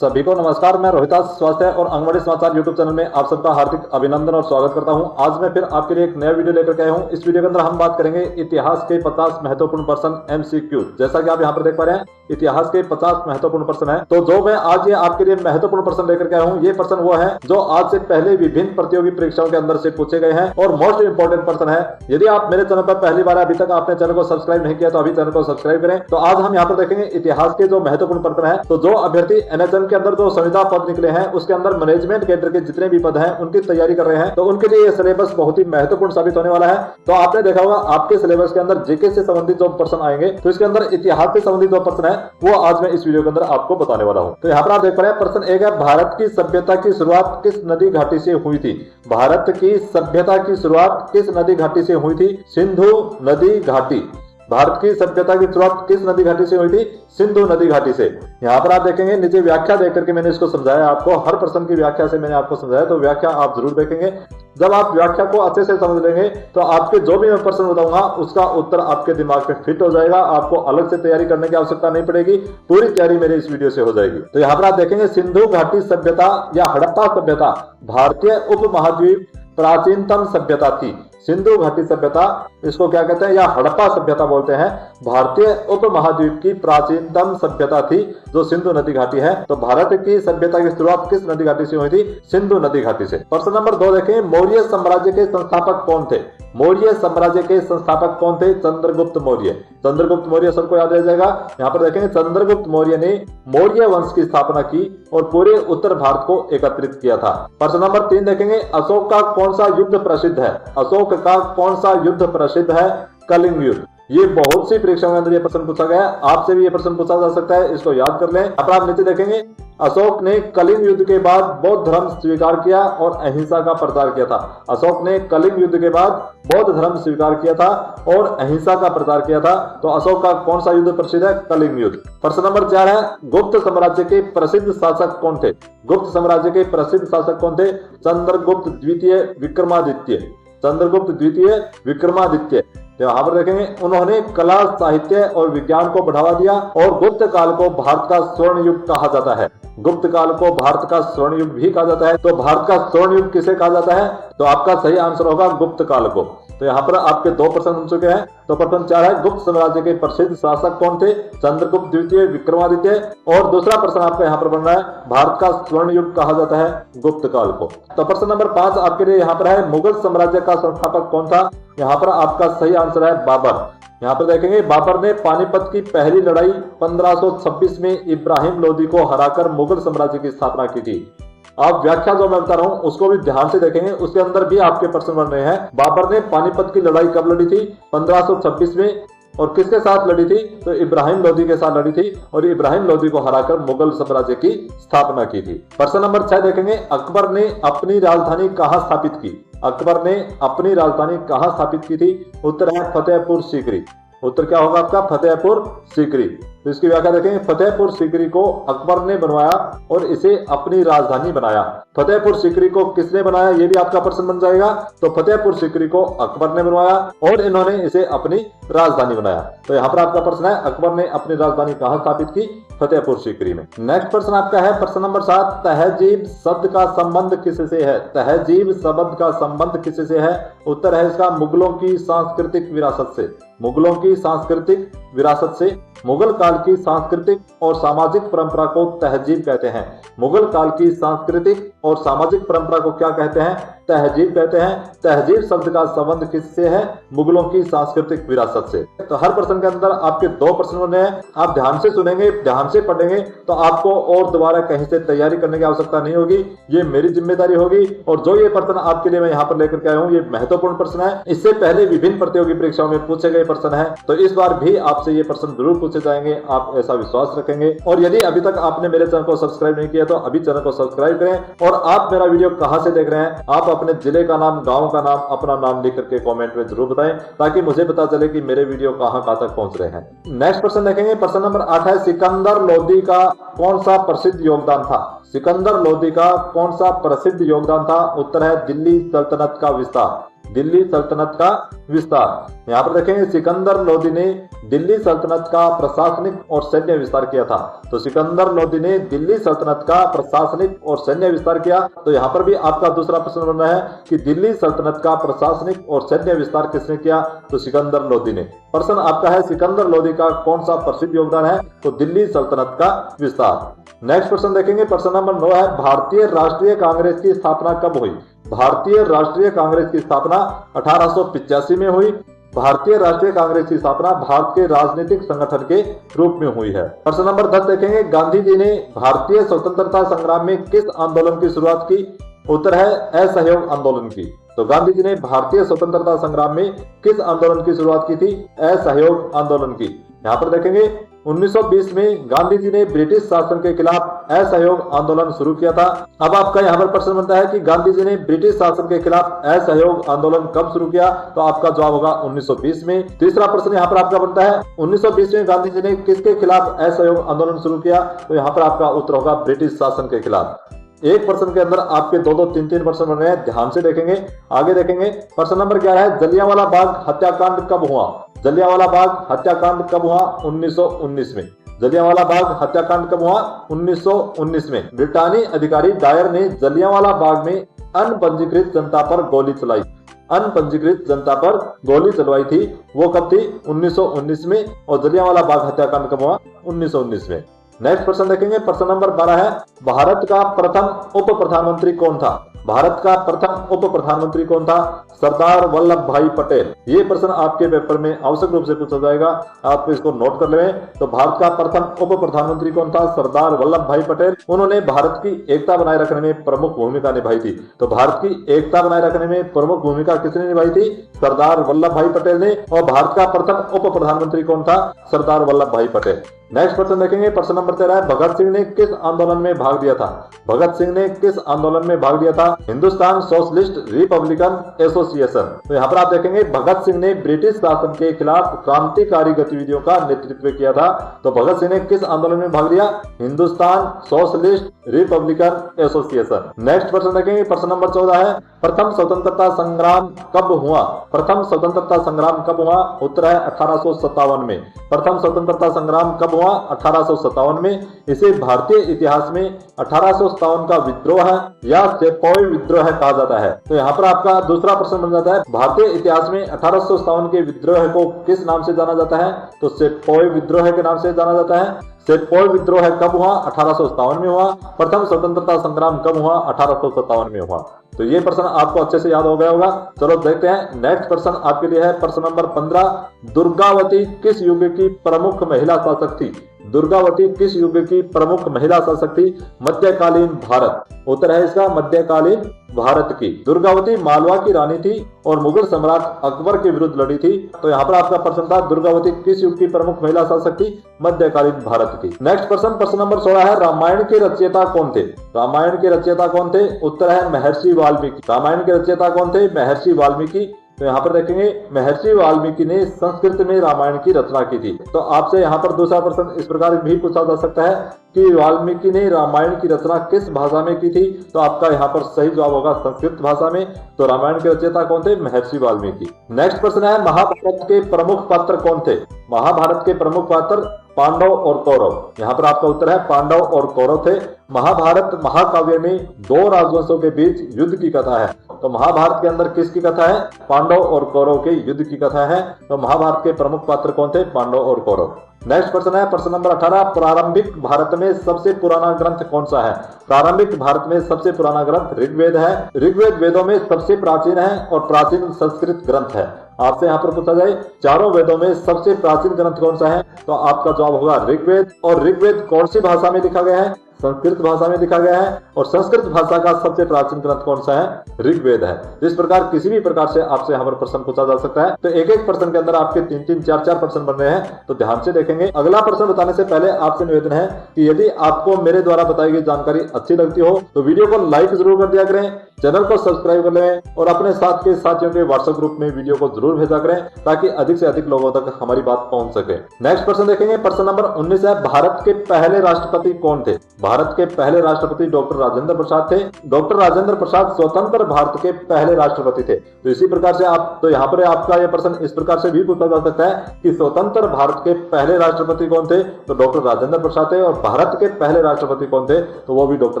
सभी को नमस्कार। मैं रोहिता स्वास्थ्य और आंगनबाड़ी समाचार यूट्यूब चैनल में आप सबका हार्दिक अभिनंदन और स्वागत करता हूं। आज मैं फिर आपके लिए एक नया वीडियो लेकर के आया हूं। इस वीडियो के अंदर हम बात करेंगे इतिहास के 50 महत्वपूर्ण प्रश्न MCQ। जैसा कि आप यहां पर देख पा रहे हैं, इतिहास के 50 महत्वपूर्ण प्रश्न है। तो जो मैं आज ये आपके लिए महत्वपूर्ण प्रश्न लेकर के आया हूँ, ये प्रश्न वो है जो आज से पहले विभिन्न प्रतियोगी परीक्षाओं के अंदर से पूछे गए हैं और मोस्ट इंपोर्टेंट प्रश्न है। यदि आप मेरे चैनल पर पहली बार अभी तक आपने चैनल को सब्सक्राइब नहीं किया तो अभी चैनल को सब्सक्राइब करें। तो आज हम यहाँ पर देखेंगे इतिहास के जो महत्वपूर्ण प्रश्न है। तो जो अभ्यर्थी NHM के अंदर जो संविदा पद निकले हैं, उसके अंदर मैनेजमेंट कैडर के जितने भी पद हैं उनकी तैयारी कर रहे हैं, तो उनके लिए ये सिलेबस बहुत ही महत्वपूर्ण साबित होने वाला है। तो आपने देखा होगा आपके सिलेबस के अंदर जीके से संबंधित जो प्रश्न आएंगे, तो इसके अंदर इतिहास से संबंधित जो प्रश्न है वो आज मैं इस वीडियो के अंदर आपको बताने वाला हूँ। तो यहाँ पर आप देख पा रहे हैं, प्रश्न एक है, भारत की सभ्यता की शुरुआत किस नदी घाटी से हुई थी? भारत की सभ्यता की शुरुआत किस नदी घाटी से हुई थी? सिंधु नदी घाटी। भारत की सभ्यता की शुरुआत किस नदी घाटी से हुई थी? सिंधु नदी घाटी से। यहाँ पर आप देखेंगे नीचे व्याख्या देख करके मैंने इसको समझाया आपको, हर प्रश्न की व्याख्या से मैंने आपको समझाया, तो व्याख्या आप जरूर देखेंगे। जब आप व्याख्या को अच्छे से समझ लेंगे तो आपके जो भी मैं प्रश्न बताऊंगा उसका उत्तर आपके दिमाग में फिट हो जाएगा। आपको अलग से तैयारी करने की आवश्यकता नहीं पड़ेगी, पूरी तैयारी मेरे इस वीडियो से हो जाएगी। तो यहाँ पर आप देखेंगे, सिंधु घाटी सभ्यता या हड़प्पा सभ्यता भारतीय उपमहाद्वीप प्राचीनतम सभ्यता थी। सिंधु घाटी सभ्यता, इसको क्या कहते हैं, या हड़प्पा सभ्यता बोलते हैं, भारतीय उपमहाद्वीप की प्राचीनतम सभ्यता थी जो सिंधु नदी घाटी है। तो भारत की सभ्यता की शुरुआत किस नदी घाटी से हुई थी? सिंधु नदी घाटी से। प्रश्न नंबर 2 देखें, मौर्य साम्राज्य के संस्थापक कौन थे? मौर्य साम्राज्य के संस्थापक कौन थे? चंद्रगुप्त मौर्य। चंद्रगुप्त मौर्य सबको याद रह जाएगा। यहाँ पर देखेंगे, चंद्रगुप्त मौर्य ने मौर्य वंश की स्थापना की और पूरे उत्तर भारत को एकत्रित किया था। प्रश्न नंबर 3 देखेंगे, अशोक का कौन सा युद्ध प्रसिद्ध है? अशोक का कौन सा युद्ध प्रसिद्ध है? कलिंग युद्ध। ये बहुत सी परीक्षाओं के अंदर ये प्रश्न पूछा गया है, आपसे भी ये प्रश्न पूछा जा सकता है, इसको याद कर लें। अब आप नीचे देखेंगे, अशोक ने कलिंग युद्ध के बाद बौद्ध धर्म स्वीकार किया और अहिंसा का प्रचार किया था। अशोक ने कलिंग युद्ध के बाद बौद्ध धर्म स्वीकार किया था और अहिंसा का प्रचार किया था। तो अशोक का कौन सा युद्ध प्रसिद्ध है? कलिंग युद्ध। प्रश्न नंबर 4 है, गुप्त साम्राज्य के प्रसिद्ध शासक कौन थे? गुप्त साम्राज्य के प्रसिद्ध शासक कौन थे? चंद्रगुप्त द्वितीय विक्रमादित्य। चंद्रगुप्त द्वितीय विक्रमादित्य। तो यहाँ पर देखेंगे, उन्होंने कला, साहित्य और विज्ञान को बढ़ावा दिया और गुप्त काल को भारत का स्वर्ण युग कहा जाता है। गुप्त काल को भारत का स्वर्ण युग भी कहा जाता है। तो भारत का स्वर्ण युग किसे कहा जाता है? तो आपका सही आंसर होगा गुप्त काल को। तो यहाँ पर आपके 2 प्रश्न बन चुके हैं। तो प्रश्न 4 है, गुप्त साम्राज्य के प्रसिद्ध शासक कौन थे? चंद्रगुप्त द्वितीय विक्रमादित्य। और दूसरा प्रश्न आपका यहाँ पर बन रहा है, भारत का स्वर्ण युग कहा जाता है गुप्त काल को। तो प्रश्न नंबर 5 आपके लिए यहाँ पर है, मुगल साम्राज्य का संस्थापक कौन था? यहाँ पर आपका सही आंसर है बाबर। यहाँ पर देखेंगे, बाबर ने पानीपत की पहली लड़ाई 1526 में इब्राहिम लोदी को हराकर मुगल साम्राज्य की स्थापना की थी। आप व्याख्या जो मैं बता रहा हूं उसको भी ध्यान से देखेंगे, उसके अंदर भी आपके प्रश्न बन रहे हैं। बाबर ने पानीपत की लड़ाई कब लड़ी थी? 1526 में। और किसके साथ लड़ी थी? तो इब्राहिम लोदी के साथ लड़ी थी और इब्राहिम लोदी को हराकर मुगल साम्राज्य की स्थापना की थी। प्रश्न नंबर 6 देखेंगे, अकबर ने अपनी राजधानी कहां स्थापित की? अकबर ने अपनी राजधानी कहां स्थापित की थी? उत्तर है फतेहपुर सीकरी। उत्तर क्या होगा आपका? फतेहपुर सीकरी। तो इसकी व्याख्या देखेंगे, फतेहपुर सीकरी को अकबर ने बनवाया और इसे अपनी राजधानी बनाया। फतेहपुर सीकरी को किसने बनाया, ये भी आपका प्रश्न बन जाएगा। तो फतेहपुर सीकरी को अकबर ने बनवाया और इन्होंने इसे अपनी राजधानी बनाया। तो यहाँ पर आपका प्रश्न है, अकबर ने अपनी राजधानी कहाँ स्थापित की? फतेहपुर सीकरी में। नेक्स्ट प्रश्न आपका है प्रश्न नंबर 7, तहजीब शब्द का संबंध किससे है? तहजीब शब्द का संबंध किससे है? उत्तर है इसका मुगलों की सांस्कृतिक विरासत से। मुगलों की सांस्कृतिक विरासत से। मुगल काल की सांस्कृतिक और सामाजिक परंपरा को तहजीब कहते हैं। मुगल काल की सांस्कृतिक और सामाजिक परंपरा को क्या कहते हैं? तहजीब कहते हैं। तहजीब शब्द का संबंध किससे है? मुगलों की सांस्कृतिक विरासत से। तो हर प्रश्न के अंदर आपके 2 प्रश्न बने हैं, आप ध्यान से सुनेंगे, ध्यान से पढ़ेंगे तो आपको और दोबारा कहीं से तैयारी करने की आवश्यकता नहीं होगी। ये मेरी जिम्मेदारी होगी। और जो ये प्रश्न आपके लिए मैं यहाँ पर लेकर के आया हूँ, ये महत्वपूर्ण प्रश्न है। इससे पहले विभिन्न प्रतियोगी परीक्षाओं में पूछे गए प्रश्न है, तो इस बार भी आपसे ये प्रश्न जरूर पूछे जाएंगे, आप ऐसा विश्वास रखेंगे। और यदि अभी तक आपने मेरे चैनल को सब्सक्राइब नहीं किया तो अभी चैनल को सब्सक्राइब करें। और आप मेरा वीडियो कहां से देख रहे हैं, आप अपने जिले का नाम, गांव का नाम, अपना नाम लिख करके कमेंट में जरूर बताएं, ताकि मुझे पता चले कि मेरे वीडियो कहां तक पहुंच रहे हैं। नेक्स्ट प्रश्न देखेंगे, प्रश्न नंबर 8 है, सिकंदर लोदी का कौन सा प्रसिद्ध योगदान था? सिकंदर लोदी का कौन सा प्रसिद्ध योगदान था? उत्तर है दिल्ली सल्तनत का विस्तार। दिल्ली सल्तनत का विस्तार। यहाँ पर देखेंगे सिकंदर लोदी ने दिल्ली सल्तनत का प्रशासनिक और सैन्य विस्तार किया था। तो सिकंदर लोदी ने दिल्ली सल्तनत का प्रशासनिक और सैन्य विस्तार किया। तो यहाँ पर भी आपका दूसरा प्रश्न बन रहा है कि दिल्ली सल्तनत का प्रशासनिक और सैन्य विस्तार किसने किया? तो सिकंदर लोदी ने। प्रश्न आपका है सिकंदर लोदी का कौन सा प्रसिद्ध योगदान है? तो दिल्ली सल्तनत का विस्तार। नेक्स्ट प्रश्न देखेंगे, प्रश्न नंबर 9 है भारतीय राष्ट्रीय कांग्रेस की स्थापना कब हुई? भारतीय राष्ट्रीय कांग्रेस की स्थापना 1885 में हुई। भारतीय राष्ट्रीय कांग्रेस की स्थापना भारत के राजनीतिक संगठन के रूप में हुई है। प्रश्न नंबर 10 देखेंगे, गांधी जी ने भारतीय स्वतंत्रता संग्राम में किस आंदोलन की शुरुआत की? उत्तर है असहयोग आंदोलन की। तो गांधी जी ने भारतीय स्वतंत्रता संग्राम में किस आंदोलन की शुरुआत की थी? असहयोग आंदोलन की। यहाँ पर देखेंगे 1920 में गांधी जी ने ब्रिटिश शासन के खिलाफ असहयोग आंदोलन शुरू किया था। अब आपका यहाँ पर प्रश्न बनता है कि गांधी जी ने ब्रिटिश शासन के खिलाफ असहयोग आंदोलन कब शुरू किया? तो आपका जवाब होगा 1920 में। तीसरा प्रश्न यहाँ पर आपका बनता है 1920 में गांधी जी ने किसके खिलाफ असहयोग आंदोलन शुरू किया? तो यहाँ पर आपका उत्तर होगा ब्रिटिश शासन के खिलाफ। एक प्रश्न के अंदर आपके दो 3 प्रश्न बन रहे हैं, ध्यान से देखेंगे। आगे देखेंगे, प्रश्न नंबर 11 है जलियांवाला बाग हत्याकांड कब हुआ? जलियांवाला बाग हत्याकांड कब हुआ? 1919 में। जलियांवाला बाग हत्याकांड कब हुआ? 1919 में। ब्रिटानी अधिकारी डायर ने जलियांवाला बाग में अनपंजीकृत जनता पर गोली चलाई। अनपंजीकृत जनता पर गोली चलवाई थी, वो कब थी? 1919 में। और जलियांवाला बाग हत्याकांड कब हुआ? 1919 में। नेक्स्ट प्रश्न देखेंगे, प्रश्न नंबर 12 है भारत का प्रथम उप प्रधानमंत्री कौन था? भारत का प्रथम उप प्रधानमंत्री कौन था? सरदार वल्लभ भाई पटेल। ये प्रश्न आपके पेपर में आवश्यक रूप से पूछा जाएगा, आप इसको नोट कर लें। तो भारत का प्रथम उप प्रधानमंत्री कौन था? सरदार वल्लभ भाई पटेल। उन्होंने भारत की एकता बनाए रखने में प्रमुख भूमिका निभाई थी। तो भारत की एकता बनाए रखने में प्रमुख भूमिका किसने निभाई थी? सरदार वल्लभ भाई पटेल ने। और भारत का प्रथम उप प्रधानमंत्री कौन था? सरदार वल्लभ भाई पटेल। नेक्स्ट प्रश्न देखेंगे, प्रश्न नंबर 13 है भगत सिंह ने किस आंदोलन में भाग लिया था? भगत सिंह ने किस आंदोलन में भाग लिया था? Hindustan socialist Republican association. तो यहाँ पर आप देखेंगे भगत सिंह ने ब्रिटिश शासन के खिलाफ क्रांतिकारी गतिविधियों का नेतृत्व किया था। तो भगत सिंह ने किस आंदोलन में भाग लिया? Hindustan socialist Republican association. Next प्रश्न देखेंगे, प्रश्न नंबर 14 है प्रथम स्वतंत्रता संग्राम कब हुआ? प्रथम स्वतंत्रता संग्राम कब हुआ? उत्तर है 1857 में। प्रथम स्वतंत्रता संग्राम कब हुआ? 1857 में। इसे भारतीय इतिहास में 1857 का विद्रोह है या सेपॉय विद्रोह कहा जाता है। तो यहाँ पर आपका दूसरा प्रश्न बन जाता है भारतीय इतिहास में 1857 के विद्रोह को किस नाम से जाना जाता है? तो सेपॉय विद्रोह के नाम से जाना जाता है। सेपॉय विद्रोह कब हुआ? 1857 में हुआ। प्रथम स्वतंत्रता संग्राम कब हुआ? 1857 में हुआ। तो ये प्रश्न आपको अच्छे से याद हो गया होगा। चलो देखते हैं, नेक्स्ट प्रश्न आपके लिए है प्रश्न नंबर 15, दुर्गावती किस युग की प्रमुख महिला शासक थी? दुर्गावती किस युग की प्रमुख महिला शासक थी? मध्यकालीन भारत। उत्तर है इसका मध्यकालीन भारत की। दुर्गावती मालवा की रानी थी और मुगल सम्राट अकबर के विरुद्ध लड़ी थी। तो यहाँ पर आपका प्रश्न था दुर्गावती किस युग की प्रमुख महिला शासक थी? मध्यकालीन भारत की। नेक्स्ट प्रश्न, प्रश्न नंबर 16 है रामायण के रचयिता कौन थे? रामायण के रचयिता कौन थे? उत्तर है महर्षि वाल्मीकि। रामायण के रचयिता कौन थे? महर्षि वाल्मीकि। तो यहाँ पर देखेंगे महर्षि वाल्मीकि ने संस्कृत में रामायण की रचना की थी। तो आपसे यहाँ पर दूसरा प्रश्न इस प्रकार भी पूछा जा सकता है कि वाल्मीकि ने रामायण की रचना किस भाषा में की थी? तो आपका यहाँ पर सही जवाब होगा संस्कृत भाषा में। तो रामायण के रचयिता कौन थे? महर्षि वाल्मीकि। नेक्स्ट प्रश्न है महाभारत के प्रमुख पात्र कौन थे? महाभारत के प्रमुख पात्र पांडव और कौरव। यहाँ पर आपका उत्तर है पांडव और कौरव थे। महाभारत महाकाव्य में दो राजवंशों के बीच युद्ध की कथा है। तो महाभारत के अंदर किसकी कथा है? पांडव और कौरव के युद्ध की कथा है। तो महाभारत के प्रमुख पात्र कौन थे? पांडव और कौरव। नेक्स्ट प्रश्न है प्रश्न नंबर 18, प्रारंभिक भारत में सबसे पुराना ग्रंथ कौन सा है? प्रारंभिक भारत में सबसे पुराना ग्रंथ ऋग्वेद है। ऋग्वेद वेदों में सबसे प्राचीन है और प्राचीन संस्कृत ग्रंथ है। आपसे यहाँ पर पूछा जाए चारों वेदों में सबसे प्राचीन ग्रंथ कौन सा है? तो आपका जवाब होगा ऋग्वेद। और ऋग्वेद कौन सी भाषा में लिखा गया है? संस्कृत भाषा में लिखा गया है। और संस्कृत भाषा का सबसे प्राचीन ग्रंथ कौन सा है? ऋग्वेद है। इस प्रकार किसी भी प्रकार से आपसे यहाँ पर प्रश्न पूछा जा सकता है। तो एक एक प्रश्न के अंदर आपके 3-3, 4-4 प्रश्न बन रहे हैं, तो ध्यान से देखेंगे। अगला प्रश्न बताने से पहले आपसे निवेदन है कि यदि आपको मेरे द्वारा बताई गई जानकारी अच्छी लगती हो तो वीडियो को लाइक जरूर कर दिया करें, चैनल को सब्सक्राइब कर लें और अपने साथ के साथियों के व्हाट्सएप ग्रुप में वीडियो को जरूर भेजा करें ताकि अधिक से अधिक लोगों तक हमारी बात पहुंच सके। नेक्स्ट प्रश्न देखेंगे, प्रश्न नंबर 19 है भारत के पहले राष्ट्रपति कौन थे? भारत के पहले राष्ट्रपति डॉक्टर राजेंद्र प्रसाद थे। डॉक्टर राजेंद्र प्रसाद स्वतंत्र भारत के पहले राष्ट्रपति थे। तो इसी प्रकार से आप तो यहाँ पर आपका यह प्रश्न इस प्रकार से भी पूछा जा सकता है कि स्वतंत्र भारत के पहले राष्ट्रपति कौन थे, तो डॉक्टर राजेंद्र प्रसाद थे, और भारत के पहले राष्ट्रपति कौन थे, तो वो भी डॉक्टर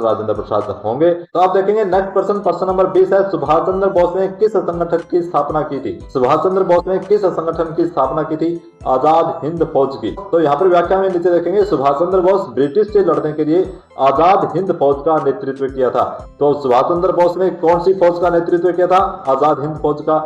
राजेंद्र प्रसाद होंगे। तो आप देखेंगे नेक्स्ट प्रश्न नंबर 20 है, सुभाष चंद्र बोस ने किस संगठन की स्थापना की थी? सुभाष चंद्र बोस ने किस संगठन की स्थापना की थी? आजाद हिंद फौज की। तो यहाँ पर व्याख्या में नीचे देखेंगे सुभाष चंद्र बोस ब्रिटिश से लड़ने के लिए आजाद हिंद फौज का नेतृत्व किया था। तो सुभाष चंद्र बोस ने कौन सी फौज का नेतृत्व किया था? आजाद हिंद फौज का।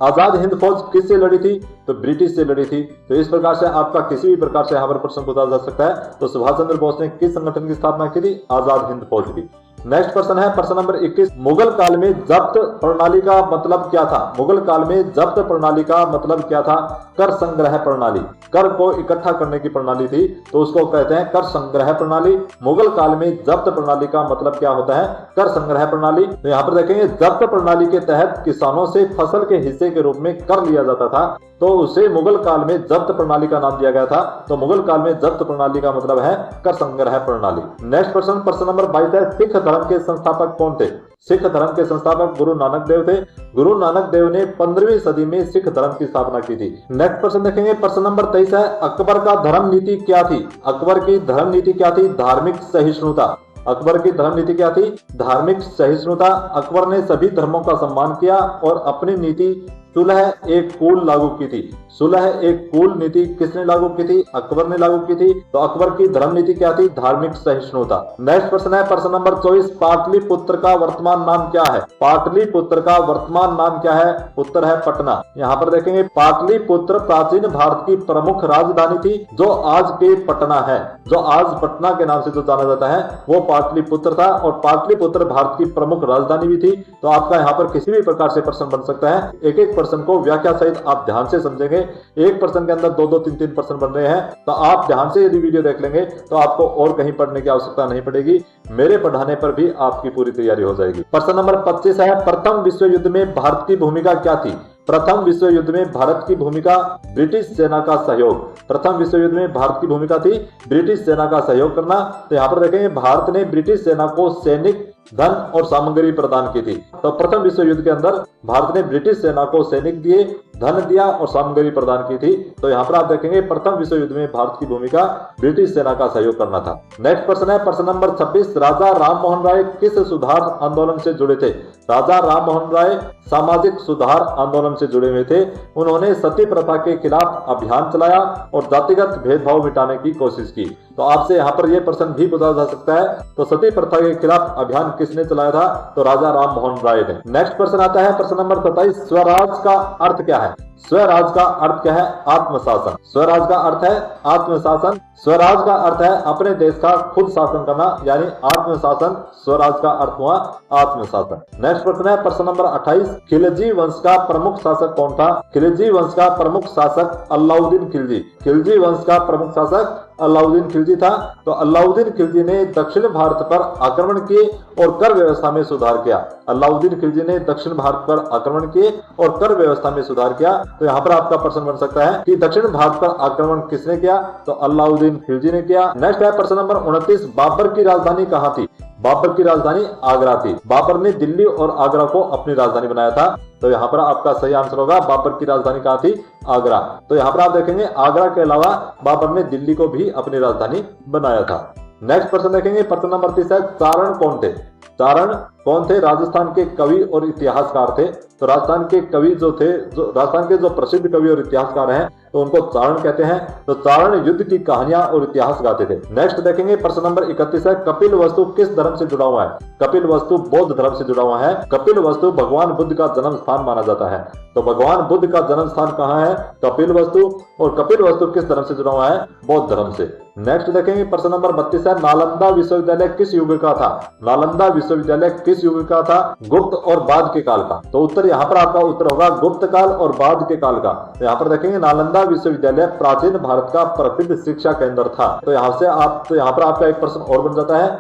आजाद हिंद फौज किससे लड़ी थी? तो ब्रिटिश से लड़ी थी। तो इस प्रकार से आपका किसी भी प्रकार से यहाँ पर प्रश्न पूछा जा सकता है। तो सुभाष चंद्र बोस ने किस संगठन की स्थापना की थी? आजाद हिंद फौज की। नेक्स्ट प्रश्न है प्रश्न नंबर 21, मुगल काल में जब्त प्रणाली का मतलब क्या था? मुगल काल में जब्त प्रणाली का मतलब क्या था? कर संग्रह प्रणाली। कर को इकट्ठा करने की प्रणाली थी, तो उसको कहते हैं कर संग्रह प्रणाली। मुगल काल में जब्त प्रणाली का मतलब क्या होता है? कर संग्रह प्रणाली। तो यहाँ पर देखेंगे जब्त प्रणाली के तहत किसानों से फसल के हिस्से के रूप में कर लिया जाता था, तो उसे मुगल काल में जब्त प्रणाली का नाम दिया गया था। तो मुगल काल में जब्त प्रणाली का मतलब है कर संग्रह प्रणाली। नेक्स्ट प्रश्न नंबर 22 है, सिख धर्म के संस्थापक कौन थे? सिख धर्म के संस्थापक गुरु नानक देव थे। गुरु नानक देव ने 15वीं सदी में सिख धर्म की स्थापना की थी। नेक्स्ट प्रश्न देखेंगे प्रश्न नंबर 23 है, अकबर का धर्म नीति क्या थी? अकबर की धर्म नीति क्या थी? धार्मिक सहिष्णुता। अकबर की धर्म नीति क्या थी? धार्मिक सहिष्णुता। अकबर ने सभी धर्मों का सम्मान किया और अपनी नीति सुलह एक कूल लागू की थी। सुलह एक कूल नीति किसने लागू की थी? अकबर ने लागू की थी। तो अकबर की धर्म नीति क्या थी? धार्मिक सहिष्णुता। नेक्स्ट प्रश्न है प्रश्न नंबर 24, पाटलिपुत्र का वर्तमान नाम क्या है? पाटलिपुत्र का वर्तमान नाम क्या है? उत्तर है पटना। यहाँ पर देखेंगे पाटलिपुत्र प्राचीन भारत की प्रमुख राजधानी थी, जो आज के पटना है। जो आज पटना के नाम से जो जाना जाता है वो पाटलिपुत्र था, और पाटलिपुत्र भारत की प्रमुख राजधानी भी थी। तो आपका यहाँ पर किसी भी प्रकार से प्रश्न बन सकता है। एक एक प्रश्न को व्याख्या सहित आप ध्यान से समझेंगे। एक प्रश्न के अंदर 2-2, 3-3 प्रश्न बन रहे हैं, तो आप ध्यान से यदि वीडियो देख लेंगे तो आपको और कहीं पढ़ने की आवश्यकता नहीं पड़ेगी। मेरे पढ़ाने पर भी आपकी पूरी तैयारी हो जाएगी। प्रश्न नंबर 25 है, प्रथम विश्व युद्ध में भारत की भूमिका क्या थी? प्रथम विश्व युद्ध में भारत की भूमिका ब्रिटिश सेना का सहयोग। प्रथम विश्व युद्ध में भारत की भूमिका थी ब्रिटिश सेना का सहयोग करना। तो यहाँ पर देखेंगे भारत ने ब्रिटिश सेना को सैनिक धन और सामग्री प्रदान की थी। तो प्रथम विश्व युद्ध के अंदर भारत ने ब्रिटिश सेना को सैनिक दिए, धन दिया और सामग्री प्रदान की थी। तो यहाँ पर आप देखेंगे प्रथम विश्व युद्ध में भारत की भूमिका ब्रिटिश सेना का सहयोग करना था। नेक्स्ट प्रश्न है प्रश्न नंबर 26, राजा राम मोहन राय किस सुधार आंदोलन से जुड़े थे? राजा राम मोहन राय सामाजिक सुधार आंदोलन से जुड़े हुए थे। उन्होंने सती प्रथा के खिलाफ अभियान चलाया और जातिगत भेदभाव मिटाने की कोशिश की। तो आपसे यहाँ पर यह प्रश्न भी पूछा जा सकता है, तो सती प्रथा के खिलाफ अभियान किसने चलाया था? तो राजा राम मोहन राय ने। नेक्स्ट प्रश्न आता है प्रश्न नंबर 27, स्वराज का अर्थ क्या है? स्वराज का अर्थ क्या है? आत्मशासन। स्वराज का अर्थ है आत्मशासन। स्वराज का अर्थ है अपने देश का खुद शासन करना, यानी आत्मशासन। स्वराज का अर्थ हुआ आत्मशासन। नेक्स्ट प्रश्न है प्रश्न नंबर 28, खिलजी वंश का प्रमुख शासक कौन था? खिलजी वंश का प्रमुख शासक अलाउद्दीन खिलजी। खिलजी वंश का प्रमुख शासक अलाउद्दीन खिलजी था। तो अलाउद्दीन खिलजी ने दक्षिण भारत पर आक्रमण किए और कर व्यवस्था में सुधार किया। अलाउद्दीन खिलजी ने दक्षिण भारत पर आक्रमण किए और कर व्यवस्था में सुधार किया। तो यहाँ पर आपका प्रश्न बन सकता है कि दक्षिण भारत पर आक्रमण किसने किया? तो अलाउद्दीन खिलजी ने किया। नेक्स्ट है प्रश्न नंबर 29, बाबर की राजधानी कहाँ थी? बाबर की राजधानी आगरा थी। बाबर ने दिल्ली और आगरा को अपनी राजधानी बनाया था। तो यहाँ पर आपका सही आंसर होगा बाबर की राजधानी कहाँ थी? आगरा। तो यहाँ पर आप देखेंगे आगरा के अलावा बाबर ने दिल्ली को भी अपनी राजधानी बनाया था। नेक्स्ट प्रश्न देखेंगे प्रश्न नंबर 30 है, चारण कौन थे? चारण कौन थे? राजस्थान के कवि और इतिहासकार थे। तो राजस्थान के कवि जो थे, राजस्थान के जो प्रसिद्ध कवि और इतिहासकार हैं, तो उनको चारण कहते हैं। तो चारण युद्ध की कहानियां और इतिहास गाते थे। नेक्स्ट देखेंगे प्रश्न नंबर 31 है, कपिल वस्तु किस धर्म से जुड़ा हुआ है? कपिल वस्तु बौद्ध धर्म से जुड़ा हुआ है। कपिल वस्तु भगवान बुद्ध का जन्म स्थान माना जाता है। तो भगवान बुद्ध का जन्म स्थान कहाँ है? कपिल वस्तु। और कपिल वस्तु किस धर्म से जुड़ा हुआ है? बौद्ध धर्म से। नेक्स्ट देखेंगे प्रश्न नंबर 32 है, नालंदा विश्वविद्यालय किस युग का था? नालंदा विश्वविद्यालय किस युग का था? गुप्त और बाद के काल का। तो उत्तर यहाँ पर आपका उत्तर होगा गुप्त काल और बाद के काल का। तो यहाँ पर देखेंगे नालंदा विश्वविद्यालय प्राचीन भारत का प्रसिद्ध शिक्षा केंद्र था। तो यहाँ पर आपका एक प्रश्न और बन जाता है,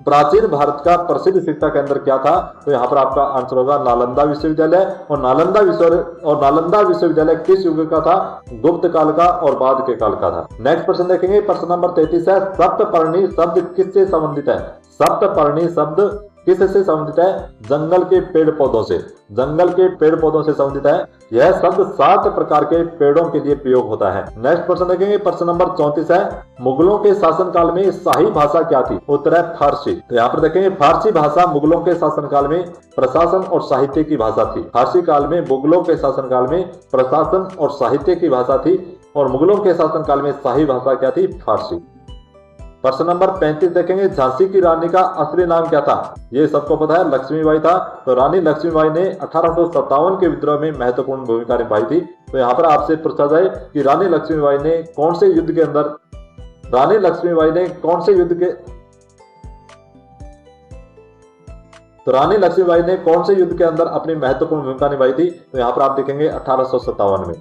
प्राचीन भारत का प्रसिद्ध शिक्षा केंद्र क्या था? तो यहाँ पर आपका आंसर होगा नालंदा विश्वविद्यालय। और नालंदा विश्वविद्यालय किस युग का था? गुप्त काल का और बाद के काल का था। नेक्स्ट प्रश्न देखेंगे, प्रश्न नंबर 33 है, सप्तपर्णी शब्द किससे संबंधित है? सप्तपर्णी शब्द किससे संबंधित है? जंगल के पेड़ पौधों से। जंगल के पेड़ पौधों से संबंधित है। यह शब्द 7 प्रकार के पेड़ों के लिए प्रयोग होता है। नेक्स्ट प्रश्न देखेंगे, प्रश्न नंबर 34 है, मुगलों के शासनकाल में शाही भाषा क्या थी? उत्तर है फारसी। तो यहाँ पर देखेंगे, फारसी भाषा मुगलों के शासनकाल में प्रशासन और साहित्य की भाषा थी। फारसी काल में मुगलों के शासनकाल में प्रशासन और साहित्य की भाषा थी और मुगलों के शासनकाल में शाही भाषा क्या थी? फारसी। प्रश्न नंबर 35 देखेंगे, झांसी की रानी का असली नाम क्या था? ये सबको पता है, लक्ष्मीबाई था। तो रानी लक्ष्मीबाई ने 1857 के विद्रोह में महत्वपूर्ण भूमिका निभाई थी। तो यहाँ पर आपसे पूछा जाए कि रानी लक्ष्मीबाई ने कौन से युद्ध के अंदर अपनी महत्वपूर्ण भूमिका निभाई थी? तो यहाँ पर आप देखेंगे 1857 में।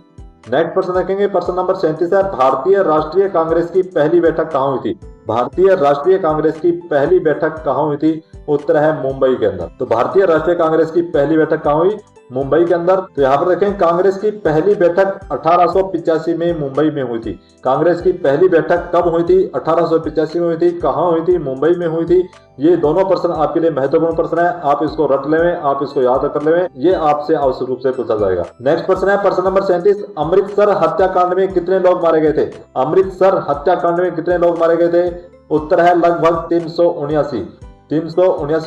नेक्स्ट प्रश्न देखेंगे, प्रश्न नंबर 37 है, भारतीय राष्ट्रीय कांग्रेस की पहली बैठक कहाँ हुई थी? भारतीय राष्ट्रीय कांग्रेस की पहली बैठक कहाँ हुई थी? उत्तर है मुंबई के अंदर। तो भारतीय राष्ट्रीय कांग्रेस की पहली बैठक कहाँ हुई? मुंबई के अंदर। तो यहाँ पर देखें, कांग्रेस की पहली बैठक 1885 में मुंबई में हुई थी। कांग्रेस की पहली बैठक कब हुई थी? 1885 में हुई थी। कहाँ हुई थी? मुंबई में हुई थी। ये दोनों प्रश्न आपके लिए महत्वपूर्ण प्रश्न है, आप इसको रट लें, आप इसको याद कर लें, ये आपसे आवश्यक रूप से पूछा जाएगा। नेक्स्ट प्रश्न है, प्रश्न नंबर 37, अमृतसर हत्याकांड में कितने लोग मारे गए थे? अमृतसर हत्याकांड में कितने लोग मारे गए थे? उत्तर है लगभग 379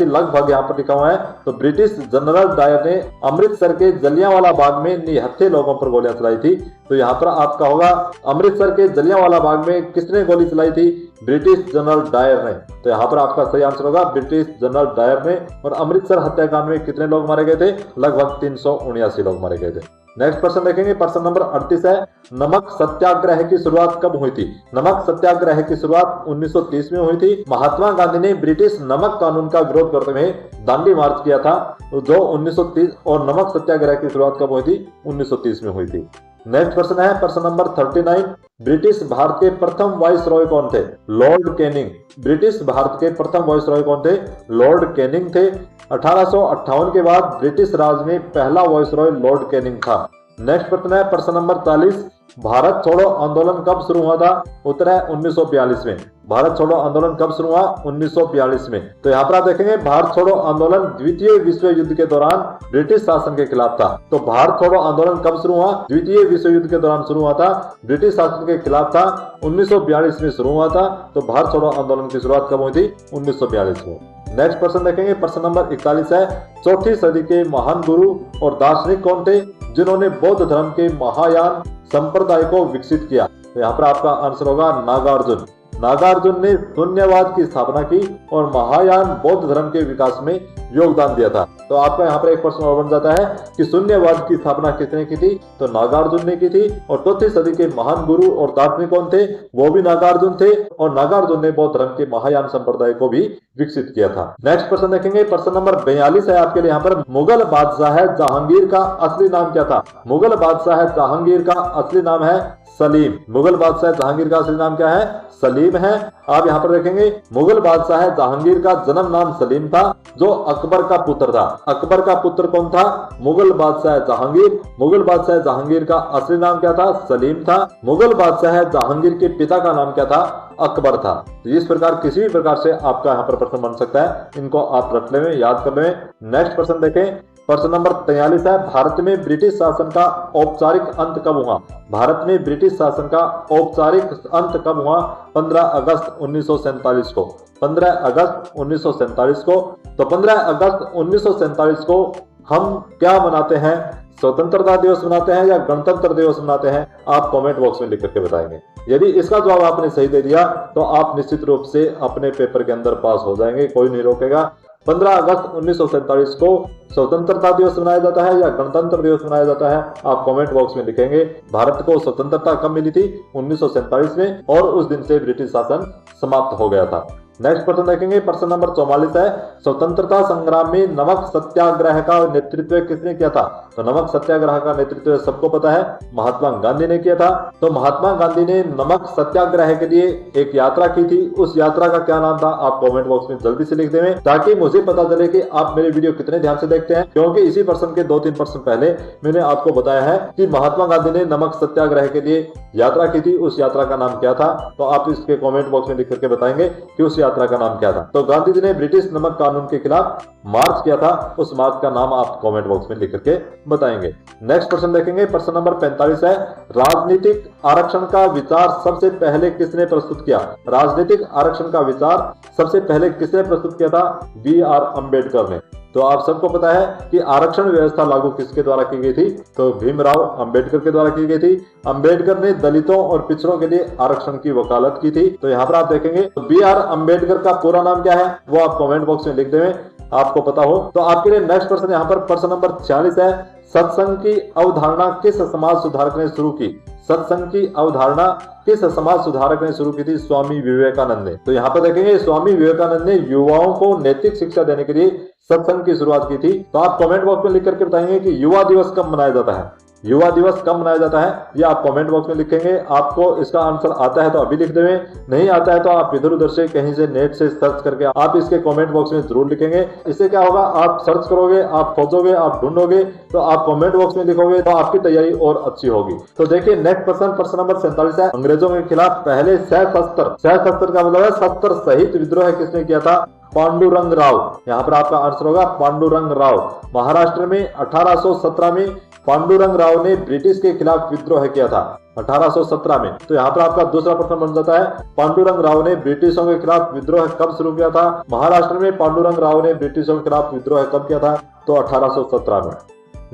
लगभग यहाँ पर लिखा हुआ है। तो ब्रिटिश जनरल डायर ने अमृतसर के जलियांवाला बाग में निहत्थे लोगों पर गोलियां चलाई थी। तो यहाँ पर आपका होगा, अमृतसर के जलियांवाला बाग में किसने गोली चलाई थी? ब्रिटिश जनरल डायर ने। तो यहाँ पर आपका सही आंसर होगा ब्रिटिश जनरल डायर ने। और अमृतसर हत्याकांड में कितने लोग मारे गए थे? लगभग 379 लोग मारे गए थे। नेक्स्ट प्रश्न देखेंगे, प्रश्न नंबर 38 है, नमक सत्याग्रह की शुरुआत कब हुई थी? नमक सत्याग्रह की शुरुआत 1930 में हुई थी। महात्मा गांधी ने ब्रिटिश नमक कानून का विरोध करते हुए दांडी मार्च किया था, जो 1930, और नमक सत्याग्रह की शुरुआत कब हुई थी? 1930 में हुई थी। नेक्स्ट प्रश्न है, प्रश्न नंबर 39, ब्रिटिश भारत के प्रथम वाइसरॉय कौन थे? Lord Canning. ब्रिटिश भारत के प्रथम वाइसरॉय कौन थे? लॉर्ड कैनिंग थे। 1858 के बाद ब्रिटिश राज में पहला वाइसरॉय लॉर्ड कैनिंग था। नेक्स्ट प्रश्न है, प्रश्न नंबर 40, भारत छोड़ो आंदोलन कब शुरू हुआ था? उत्तर है 1942 में। भारत छोड़ो आंदोलन कब शुरू हुआ? 1942 में। तो यहाँ पर आप देखेंगे, भारत छोड़ो आंदोलन द्वितीय विश्व युद्ध के दौरान ब्रिटिश शासन के खिलाफ था। तो भारत छोड़ो आंदोलन कब शुरू हुआ? द्वितीय विश्व युद्ध के दौरान शुरू हुआ था, ब्रिटिश शासन के खिलाफ था, 1942 में शुरू हुआ था। तो भारत छोड़ो आंदोलन की शुरुआत कब हुई थी? 1942 में। नेक्स्ट प्रश्न देखेंगे, प्रश्न नंबर 41 है, चौथी सदी के महान गुरु और दार्शनिक कौन थे जिन्होंने बौद्ध धर्म के महायान संप्रदाय को विकसित किया? तो यहाँ पर आपका आंसर होगा नागार्जुन। नागार्जुन ने शून्यवाद की स्थापना की और महायान बौद्ध धर्म के विकास में योगदान दिया था। तो आपका यहाँ पर एक प्रश्न और बन जाता है कि शून्यवाद की स्थापना किसने की थी? तो नागार्जुन ने की थी। और चौथी सदी के महान गुरु और दार्शनिक कौन थे? वो भी नागार्जुन थे। और नागार्जुन ने बौद्ध धर्म के महायान संप्रदाय को भी विकसित किया था। नेक्स्ट प्रश्न देखेंगे, प्रश्न नंबर 42 है आपके लिए यहाँ पर, मुगल बादशाह जहांगीर का असली नाम क्या था? मुगल बादशाह जहांगीर का असली नाम है सलीम। मुगल बादशाह जहांगीर का असली नाम क्या है? सलीम है। आप यहाँ पर देखेंगे, मुगल बादशाह जहांगीर का जन्म नाम सलीम था, जो अकबर का पुत्र था। अकबर का पुत्र कौन था? मुगल बादशाह जहांगीर। मुगल बादशाह जहांगीर का असली नाम क्या था? सलीम था। मुगल बादशाह जहांगीर के पिता का नाम क्या था? अकबर था। तो इस प्रकार किसी भी प्रकार से आपका यहाँ पर प्रश्न बन सकता है, इनको आप रट लें, याद कर लें। नेक्स्ट प्रश्न देखें, प्रश्न नंबर 43 है, भारत में ब्रिटिश शासन का औपचारिक अंत कब हुआ? भारत में ब्रिटिश शासन का औपचारिक अंत कब हुआ? 15 अगस्त 1947 को। 15 अगस्त 1947 को। तो 15 अगस्त 1947 को हम क्या मनाते हैं? स्वतंत्रता दिवस मनाते हैं या गणतंत्र दिवस मनाते हैं? आप कमेंट बॉक्स में लिख करके बताएंगे। यदि इसका जवाब आपने सही दे दिया तो आप निश्चित रूप से अपने पेपर के अंदर पास हो जाएंगे, कोई नहीं रोकेगा। 15 अगस्त 1947 को स्वतंत्रता दिवस मनाया जाता है या गणतंत्र दिवस मनाया जाता है? आप कमेंट बॉक्स में लिखेंगे। भारत को स्वतंत्रता कब मिली थी? 1947 में, और उस दिन से ब्रिटिश शासन समाप्त हो गया था। नेक्स्ट प्रश्न देखेंगे, प्रश्न नंबर 44 है, स्वतंत्रता संग्राम में नमक सत्याग्रह का नेतृत्व किसने किया था? तो नमक सत्याग्रह का नेतृत्व सबको पता है, महात्मा गांधी ने किया था। तो महात्मा गांधी ने नमक सत्याग्रह के लिए एक यात्रा की थी, उस यात्रा का क्या नाम था? आप कमेंट बॉक्स में जल्दी से लिख दें, ताकि मुझे पता चले कि आप मेरे वीडियो कितने ध्यान से देखते हैं, क्योंकि इसी प्रश्न के 2-3 प्रश्न पहले मैंने आपको बताया है कि महात्मा गांधी ने नमक सत्याग्रह के लिए यात्रा की थी, उस यात्रा का नाम क्या था? तो आप इसके कमेंट बॉक्स में लिख करके बताएंगे कि उस यात्रा का नाम क्या था। तो गांधी जी ने ब्रिटिश नमक कानून के खिलाफ मार्च किया था, उस मार्च का नाम आप कमेंट बॉक्स में लिख करके बताएंगे। नेक्स्ट प्रश्न देखेंगे, प्रश्न नंबर 45 है, राजनीतिक आरक्षण का विचार सबसे पहले किसने प्रस्तुत किया? राजनीतिक आरक्षण का विचार सबसे पहले किसने प्रस्तुत किया था? बी.आर. अम्बेडकर ने। तो आप सबको पता है कि आरक्षण व्यवस्था लागू किसके द्वारा की गई थी? तो भीमराव अंबेडकर के द्वारा की गई थी। अंबेडकर ने दलितों और पिछड़ों के लिए आरक्षण की वकालत की थी। तो यहाँ पर आप देखेंगे तो बी.आर. अम्बेडकर का पूरा नाम क्या है वो आप कमेंट बॉक्स में लिख दें, आपको पता हो। तो आपके लिए नेक्स्ट प्रश्न यहाँ पर प्रश्न नंबर 46 है, सत्संग की अवधारणा किस समाज सुधारक ने शुरू की? सत्संग की अवधारणा किस समाज सुधारक ने शुरू की थी? स्वामी विवेकानंद ने। तो यहाँ पर देखेंगे स्वामी विवेकानंद ने युवाओं को नैतिक शिक्षा देने के लिए सत्संग की शुरुआत की थी। तो आप कमेंट बॉक्स में लिख करके बताएंगे कि युवा दिवस कब मनाया जाता है? युवा दिवस कब मनाया जाता है ये आप कमेंट बॉक्स में लिखेंगे। आपको इसका आंसर आता है तो अभी लिख दें, नहीं आता है तो आप इधर उधर से कहीं से नेट से सर्च करके आप इसके कमेंट बॉक्स में जरूर लिखेंगे। इससे क्या होगा, आप सर्च करोगे, आप खोजोगे, आप ढूंढोगे, तो आप कमेंट बॉक्स में लिखोगे तो आपकी तैयारी और अच्छी होगी। तो देखिए नेक्स्ट प्रश्न नंबर 47 है, अंग्रेजों के खिलाफ पहले सशस्त्र का मतलब है शस्त्र सहित विद्रोह किसने किया था? पांडुरंग राव। यहाँ पर आपका आंसर होगा पांडुरंग राव। महाराष्ट्र में 1817 में पांडुरंग राव ने ब्रिटिश के खिलाफ विद्रोह किया था 1817 में। तो यहाँ पर आपका दूसरा प्रश्न बन जाता है, पांडुरंग राव ने ब्रिटिशों के खिलाफ विद्रोह कब शुरू किया था? महाराष्ट्र में पांडुरंग राव ने ब्रिटिशों के खिलाफ विद्रोह कब किया था? तो 1817 में।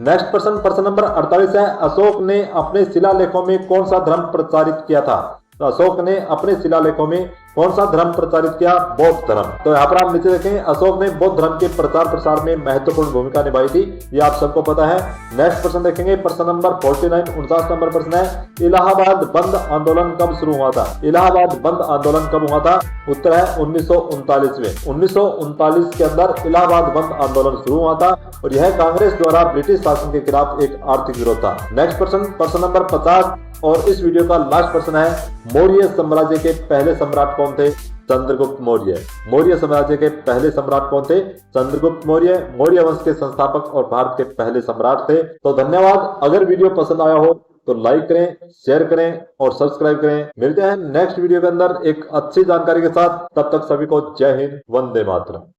नेक्स्ट प्रश्न नंबर 48 है, अशोक ने अपने शिलालेखों में कौन सा धर्म प्रचारित किया था? तो अशोक ने अपने शिलालेखों में कौन सा धर्म प्रचारित किया? बौद्ध धर्म। तो यहाँ पर आप नीचे देखेंगे अशोक ने बौद्ध धर्म के प्रचार प्रसार में महत्वपूर्ण भूमिका निभाई थी, ये आप सबको पता है। नेक्स्ट प्रश्न देखेंगे, प्रश्न नंबर 49 49 नंबर प्रश्न है, इलाहाबाद बंद आंदोलन कब शुरू हुआ था? इलाहाबाद बंद आंदोलन कब हुआ था? उत्तर है 1939 में। 1939 के अंदर इलाहाबाद बंद आंदोलन शुरू हुआ था और यह कांग्रेस द्वारा ब्रिटिश शासन के खिलाफ एक आर्थिक विरोध था। नेक्स्ट प्रश्न नंबर 50 और इस वीडियो का लास्ट प्रश्न है, मौर्य साम्राज्य के पहले सम्राट कौन थे? चंद्रगुप्त मौर्य। मौर्य साम्राज्य के पहले सम्राट कौन थे? चंद्रगुप्त मौर्य, मौर्य वंश के संस्थापक और भारत के पहले सम्राट थे। तो धन्यवाद। अगर वीडियो पसंद आया हो तो लाइक करें, शेयर करें और सब्सक्राइब करें। मिलते हैं नेक्स्ट वीडियो के अंदर एक अच्छी जानकारी के साथ। तब तक सभी को जय हिंद, वंदे मातरम।